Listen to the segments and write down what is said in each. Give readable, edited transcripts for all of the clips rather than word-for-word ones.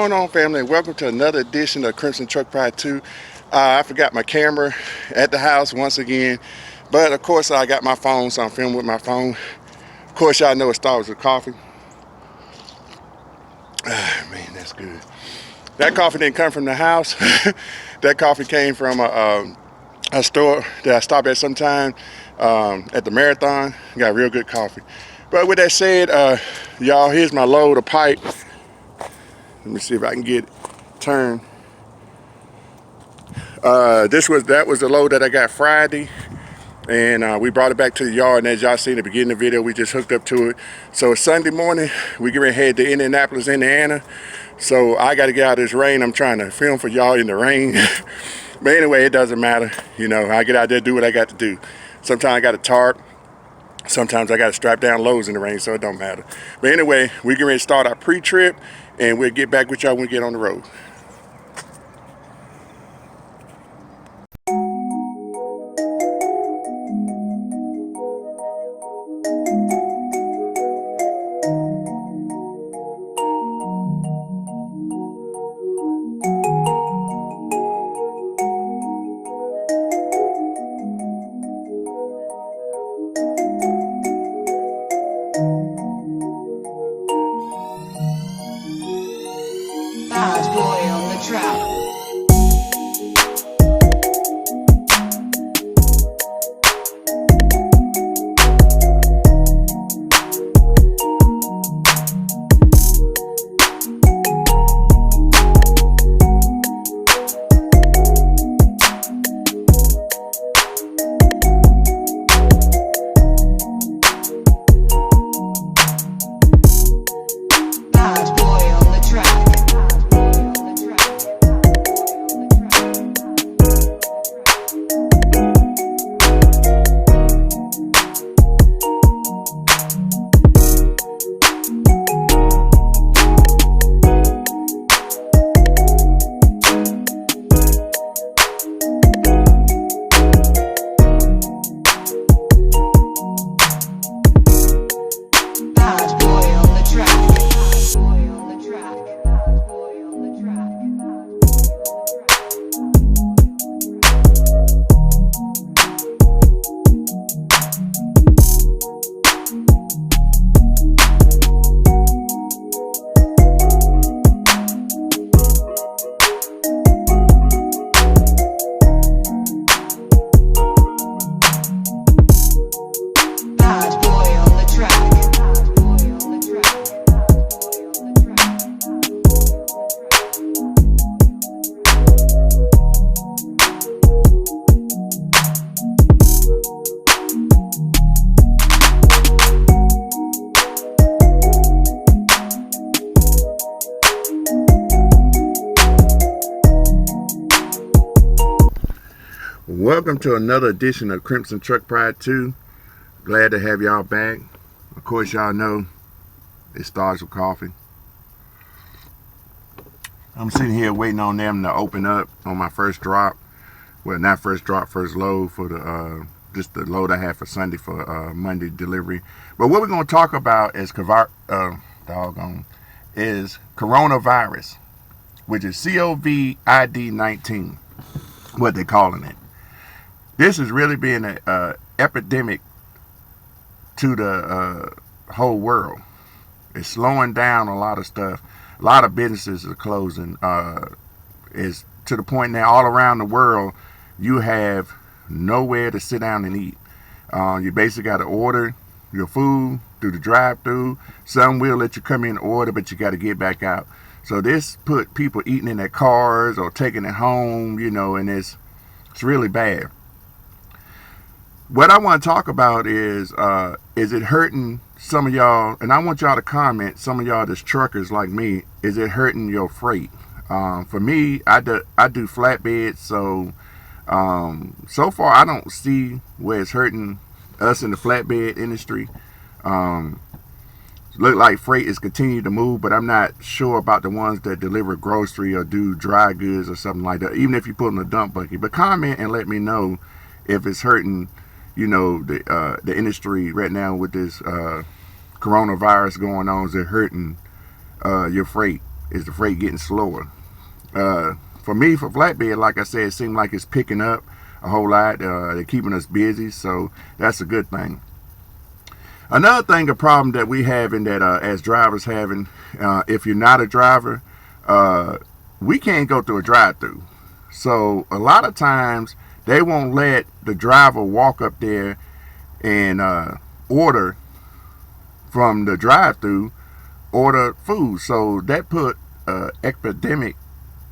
going on, family? Welcome to another edition of Crimson Truck Pride 2. I forgot my camera at the house once again, but of course I got my phone, so I'm filming with my phone. Of course, y'all know it starts with coffee. Man, that's good. That coffee didn't come from the house. That coffee came from a store that I stop at sometime at the Marathon. Got real good coffee. But with that said, y'all, here's my load of pipe. Let me see if I can get it turned. That was the load that I got Friday, and we brought it back to the yard. And as y'all seen at the beginning of the video, we just hooked up to it. So Sunday morning, we get ready to head to Indianapolis, Indiana. So I got to get out of this rain. I'm trying to film for y'all in the rain. But anyway, it doesn't matter. You know, I get out there, do what I got to do. Sometimes I got a tarp. Sometimes I got to strap down loads in the rain, so it don't matter. But anyway, we get ready to start our pre-trip, and we'll get back with y'all when we get on the road. Bad boy on the track. Bad boy on the track. Bad boy on the track. Bad boy on the track. Bad boy on the track. Bad boy on the track. Bad boy on the track. Bad boy on the track. Welcome to another edition of Crimson Truck Pride 2. Glad to have y'all back. Of course, y'all know it starts with coffee. I'm sitting here waiting on them to open up on my first drop. Well, not first drop, first load for the just the load I had for Sunday for Monday delivery. But what we're going to talk about is coronavirus, which is COVID-19, what they're calling it. This is really being an epidemic to the whole world. It's slowing down a lot of stuff. A lot of businesses are closing. Is to the point now all around the world you have nowhere to sit down and eat. You basically got to order your food through the drive-through. Some will let you come in and order, but you got to get back out. So this put people eating in their cars or taking it home, you know, and it's really bad. What I want to talk about is it hurting some of y'all, and I want y'all to comment, some of y'all that's truckers like me, is it hurting your freight? For me, I do flatbeds, so so far I don't see where it's hurting us in the flatbed industry. Look like freight is continuing to move, but I'm not sure about the ones that deliver grocery or do dry goods or something like that, even if you put in a dump bucket. But comment and let me know if it's hurting, you know, the industry right now with this coronavirus going on. Is it hurting your freight? is the freight getting slower. For me, for flatbed, like I said, it seems like it's picking up a whole lot. They're keeping us busy, so that's a good thing. Another thing, a problem that we having that as drivers having, if you're not a driver, we can't go through a drive-through. So a lot of times they won't let the driver walk up there and order from the drive-through, order food. So that put epidemic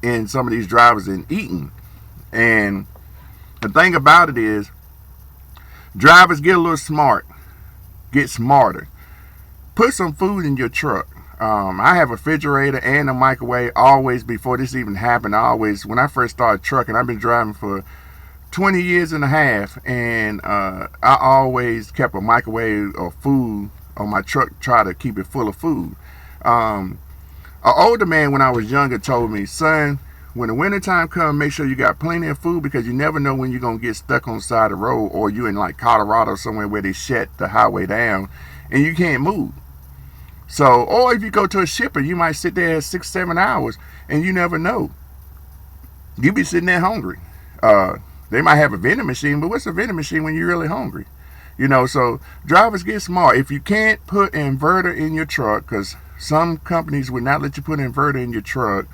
in some of these drivers in eating. And the thing about it is, drivers get a little smart, get smarter. Put some food in your truck. I have a refrigerator and a microwave always. Before this even happened, when I first started trucking, I've been driving for 20 years and a half, and I always kept a microwave of food on my truck, try to keep it full of food. An older man when I was younger told me, son, when the wintertime comes, make sure you got plenty of food, because you never know when you're going to get stuck on the side of the road, or you in like Colorado somewhere where they shut the highway down and you can't move. So, or if you go to a shipper, you might sit there 6-7 hours and you never know. You be sitting there hungry. They might have a vending machine, but what's a vending machine when you're really hungry? So drivers get smart. If you can't put inverter in your truck, because some companies would not let you put an inverter in your truck,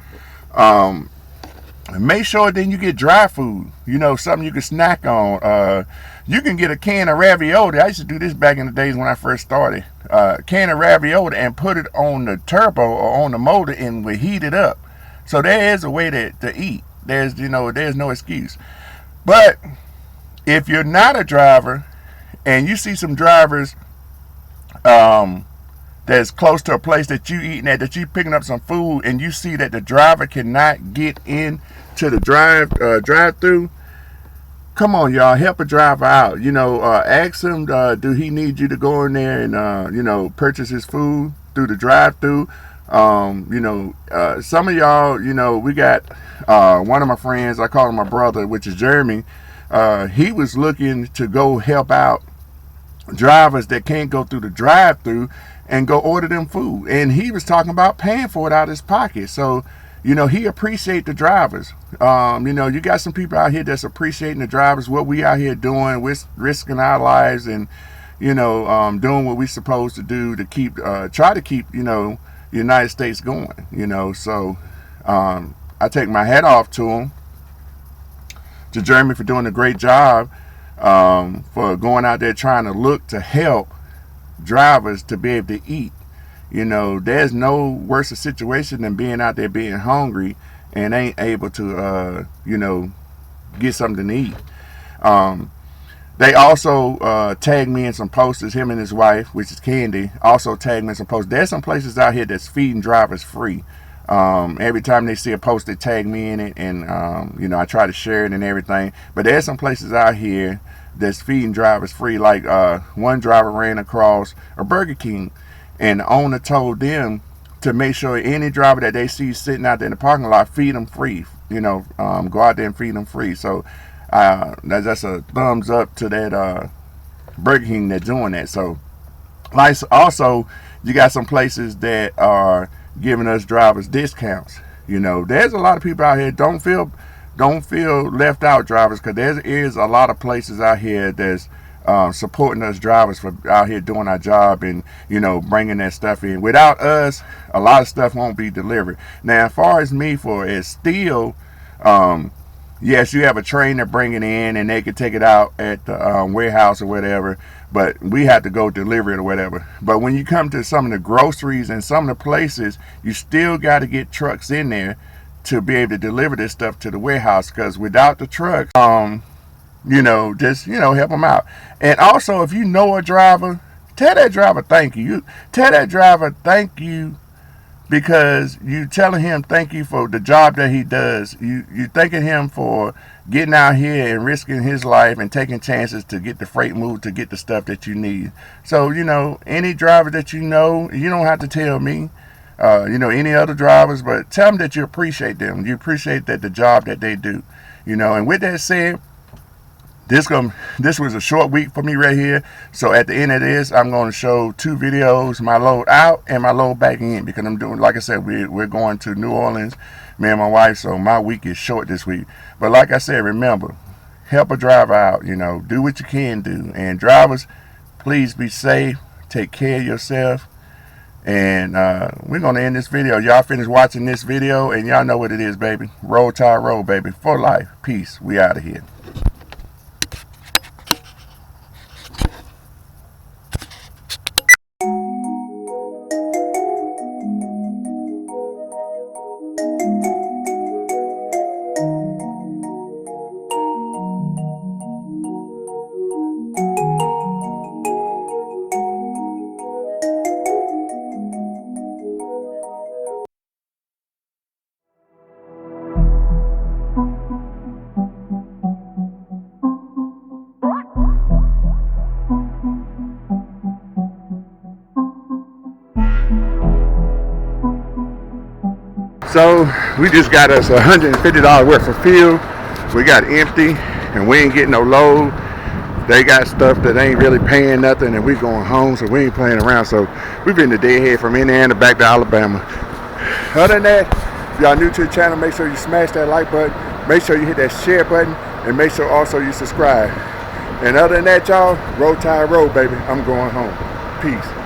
make sure then you get dry food, something you can snack on. You can get a can of ravioli. I used to do this back in the days when I first started. Can of ravioli and put it on the turbo or on the motor and we heat it up. So there is a way to eat. There's no excuse. But if you're not a driver and you see some drivers that's close to a place that you eating at, that you picking up some food, and you see that the driver cannot get in to the drive-through, come on, y'all, help a driver out. Ask him, do he need you to go in there and purchase his food through the drive-through? Some of y'all, we got one of my friends, I call him my brother, which is Jeremy. He was looking to go help out drivers that can't go through the drive-through and go order them food, and he was talking about paying for it out of his pocket. So he appreciate the drivers. You got some people out here that's appreciating the drivers, what we out here doing, with risking our lives, and doing what we supposed to do to keep try to keep the United States going. So I take my hat off to him, to Jeremy, for doing a great job, for going out there trying to look to help drivers to be able to eat. There's no worse a situation than being out there being hungry and ain't able to get something to eat. They also tagged me in some posters. Him and his wife, which is Candy, also tagged me in some posters. There's some places out here that's feeding drivers free. Every time they see a post, they tag me in it, and I try to share it and everything. But there's some places out here that's feeding drivers free. Like one driver ran across a Burger King, and the owner told them to make sure any driver that they see sitting out there in the parking lot, feed them free. Go out there and feed them free. So that's a thumbs up to that Burger King that's doing that. So, also, you got some places that are giving us drivers discounts. There's a lot of people out here don't feel left out, drivers, because there is a lot of places out here that's supporting us drivers for out here doing our job and bringing that stuff in. Without us, a lot of stuff won't be delivered. Now, as far as me for it, still, yes, you have a train to bring it in and they can take it out at the warehouse or whatever, but we have to go deliver it or whatever. But when you come to some of the groceries and some of the places, you still got to get trucks in there to be able to deliver this stuff to the warehouse, because without the trucks, just help them out. And also, if you know a driver, tell that driver thank you. Tell that driver thank you, because you telling him thank you for the job that he does. You thanking him for getting out here and risking his life and taking chances to get the freight moved, to get the stuff that you need. So any driver that you don't have to tell me. Any other drivers, but tell them that you appreciate them. You appreciate that the job that they do. And with that said, This was a short week for me right here. So at the end of this, I'm going to show 2 videos, my load out and my load back in, because I'm doing, like I said, we're going to New Orleans, me and my wife, so my week is short this week. But like I said, remember, help a driver out, you know, do what you can do. And drivers, please be safe, take care of yourself. And we're going to end this video. Y'all finish watching this video and y'all know what it is, baby. Roll Tide roll, baby, for life. Peace. We out of here. So we just got us $150 worth of fuel. We got empty and we ain't getting no load. They got stuff that ain't really paying nothing and we going home, so we ain't playing around. So we've been the deadhead from Indiana back to Alabama. Other than that, if y'all new to the channel, make sure you smash that like button, make sure you hit that share button, and make sure also you subscribe. And other than that, y'all, roll tide roll, baby. I'm going home. Peace.